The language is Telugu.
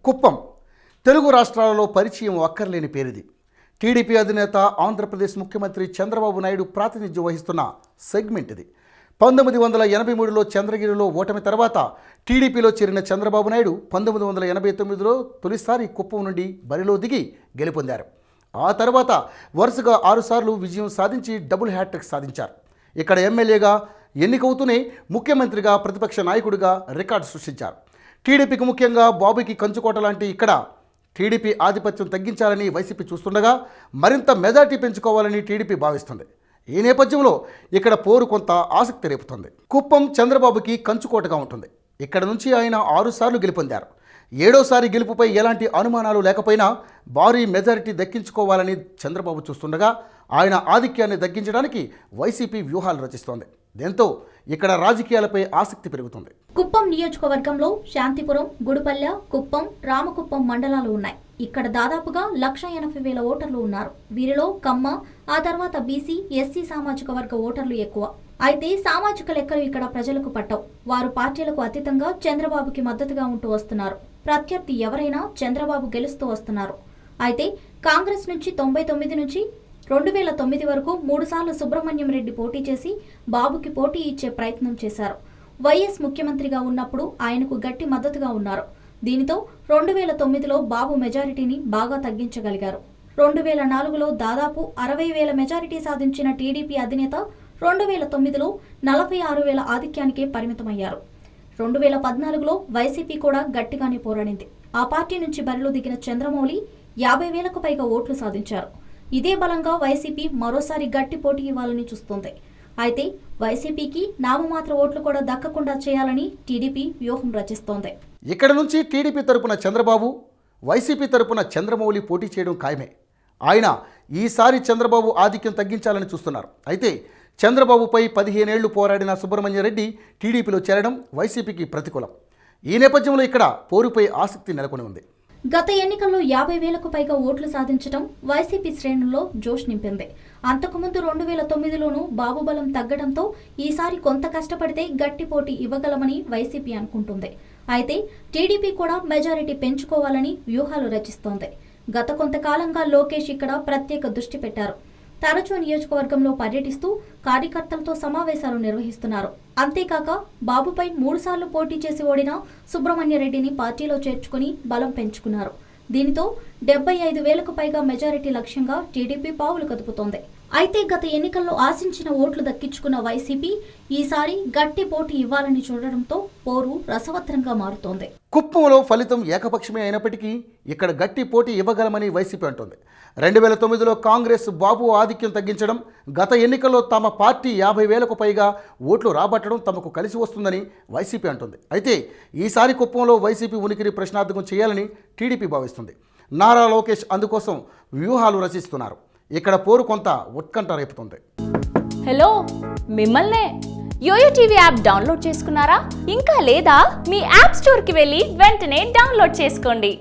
కుప్పం తెలుగు రాష్ట్రాలలో పరిచయం అక్కర్లేని పేరిది. టీడీపీ అధినేత ఆంధ్రప్రదేశ్ ముఖ్యమంత్రి చంద్రబాబు నాయుడు ప్రాతినిధ్యం వహిస్తున్న సెగ్మెంట్ ఇది. 1983లో చంద్రగిరిలో ఓటమి తర్వాత టీడీపీలో చేరిన చంద్రబాబు నాయుడు 1989లో తొలిసారి కుప్పం నుండి బరిలో దిగి గెలుపొందారు. ఆ తర్వాత వరుసగా 6 సార్లు విజయం సాధించి డబుల్ హ్యాట్రిక్ సాధించారు. ఇక్కడ ఎమ్మెల్యేగా ఎన్నికవుతూనే ముఖ్యమంత్రిగా ప్రతిపక్ష నాయకుడిగా రికార్డు సృష్టించారు. టీడీపీకి ముఖ్యంగా బాబుకి కంచుకోట లాంటి ఇక్కడ టీడీపీ ఆధిపత్యం తగ్గించాలని వైసీపీ చూస్తుండగా మరింత మెజార్టీ పెంచుకోవాలని టీడీపీ భావిస్తుంది. ఈ నేపథ్యంలో ఇక్కడ పోరు కొంత ఆసక్తి రేపుతుంది. కుప్పం చంద్రబాబుకి కంచుకోటగా ఉంటుంది. ఇక్కడ నుంచి ఆయన 6 సార్లు గెలుపొందారు. 7వసారి గెలుపుపై ఎలాంటి అనుమానాలు లేకపోయినా భారీ మెజారిటీ దక్కించుకోవాలని చంద్రబాబు చూస్తుండగా ఆయన ఆధిక్యాన్ని తగ్గించడానికి వైసీపీ వ్యూహాలు రచిస్తోంది. దీంతో ఇక్కడ రాజకీయాలపై ఆసక్తి పెరుగుతుంది. కుప్పం నియోజకవర్గంలో శాంతిపురం, గుడిపల్లె, కుప్పం, రామకుప్పం మండలాలు ఉన్నాయి. ఇక్కడ దాదాపుగా 1,80,000 ఓటర్లు ఉన్నారు. వీరిలో కమ్మ, ఆ తర్వాత బీసీ, ఎస్సీ సామాజిక వర్గ ఓటర్లు ఎక్కువ. అయితే సామాజిక లెక్కలు ఇక్కడ ప్రజలకు పట్టవు. వారు పార్టీలకు అతీతంగా చంద్రబాబుకి మద్దతుగా ఉంటూ వస్తున్నారు. ప్రత్యర్థి ఎవరైనా చంద్రబాబు గెలుస్తూ వస్తున్నారు. అయితే కాంగ్రెస్ నుంచి 99 నుంచి 2009 వరకు 3 సార్లు సుబ్రహ్మణ్యం రెడ్డి పోటీ చేసి బాబుకి పోటీ ఇచ్చే ప్రయత్నం చేశారు. వైఎస్ ముఖ్యమంత్రిగా ఉన్నప్పుడు ఆయనకు గట్టి మద్దతుగా ఉన్నారు. దీనితో 2009లో బాబు మెజారిటీని బాగా తగ్గించగలిగారు. 2004లో దాదాపు 60,000 మెజారిటీ సాధించిన టీడీపీ అధినేత 2009లో 46,000 ఆధిక్యానికే పరిమితమయ్యారు. 2014లో వైసీపీ కూడా గట్టిగానే పోరాడింది. ఆ పార్టీ నుంచి బరిలో దిగిన చంద్రమౌళి 50,000కు పైగా ఓట్లు సాధించారు. ఇదే బలంగా వైసీపీ మరోసారి గట్టి పోటీ ఇవ్వాలని చూస్తోంది. అయితే వైసీపీకి నామమాత్ర ఓట్లు కూడా దక్కకుండా చేయాలని టీడీపీ వ్యూహం రచిస్తోంది. ఇక్కడ నుంచి టీడీపీ తరపున చంద్రబాబు, వైసీపీ తరపున చంద్రమౌళి పోటీ చేయడం ఖాయమే. ఆయన ఈసారి చంద్రబాబు ఆధిక్యం తగ్గించాలని చూస్తున్నారు. అయితే చంద్రబాబుపై 15 ఏళ్లు పోరాడిన సుబ్రహ్మణ్యం రెడ్డి టీడీపీలో చేరడం వైసీపీకి ప్రతికూలం. ఈ నేపథ్యంలో ఇక్కడ పోరుపై ఆసక్తి నెలకొని ఉంది. గత ఎన్నికల్లో 50,000కు పైగా ఓట్లు సాధించడం వైసీపీ శ్రేణుల్లో జోష్ నింపింది. అంతకుముందు 2009లోనూ బాబు బలం తగ్గడంతో ఈసారి కొంత కష్టపడితే గట్టి పోటీ ఇవ్వగలమని వైసీపీ అనుకుంటుంది. అయితే టీడీపీ కూడా మెజారిటీ పెంచుకోవాలని వ్యూహాలు రచిస్తోంది. గత కొంతకాలంగా లోకేష్ ఇక్కడ ప్రత్యేక దృష్టి పెట్టారు. తరచూ నియోజకవర్గంలో పర్యటిస్తూ కార్యకర్తలతో సమావేశాలు నిర్వహిస్తున్నారు. అంతేకాక బాబుపై 3 సార్లు పోటీ చేసి ఓడిన సుబ్రహ్మణ్యరెడ్డిని పార్టీలో చేర్చుకుని బలం పెంచుకున్నారు. దీనితో 75,000కు పైగా మెజారిటీ లక్ష్యంగా టీడీపీ పావులు కదుపుతోంది. అయితే గత ఎన్నికల్లో ఆశించిన ఓట్లు దక్కించుకున్న వైసీపీ ఈసారి గట్టి పోటీ ఇవ్వాలని చూడడంతో పోరు రసవత్తరంగా మారుతోంది. కుప్పంలో ఫలితం ఏకపక్షమే అయినప్పటికీ ఇక్కడ గట్టి పోటీ ఇవ్వగలమని వైసీపీ అంటుంది. 2009లో కాంగ్రెస్ బాబు ఆధిక్యం తగ్గించడం, గత ఎన్నికల్లో తమ పార్టీ 50,000కు పైగా ఓట్లు రాబట్టడం తమకు కలిసి వస్తుందని వైసీపీ అంటుంది. అయితే ఈసారి కుప్పంలో వైసీపీ ఉనికిని ప్రశ్నార్థకం చేయాలని టీడీపీ భావిస్తుంది. నారా లోకేష్ అందుకోసం వ్యూహాలు రచిస్తున్నారు. ఇక్కడ పోరు కొంత ఉత్కంఠ రేపుతుంది. హలో, మిమ్మల్నే యోయో టీవీ యాప్ డౌన్లోడ్ చేసుకున్నారా? ఇంకా లేదా? మీ యాప్ స్టోర్కి వెళ్ళి వెంటనే డౌన్లోడ్ చేసుకోండి.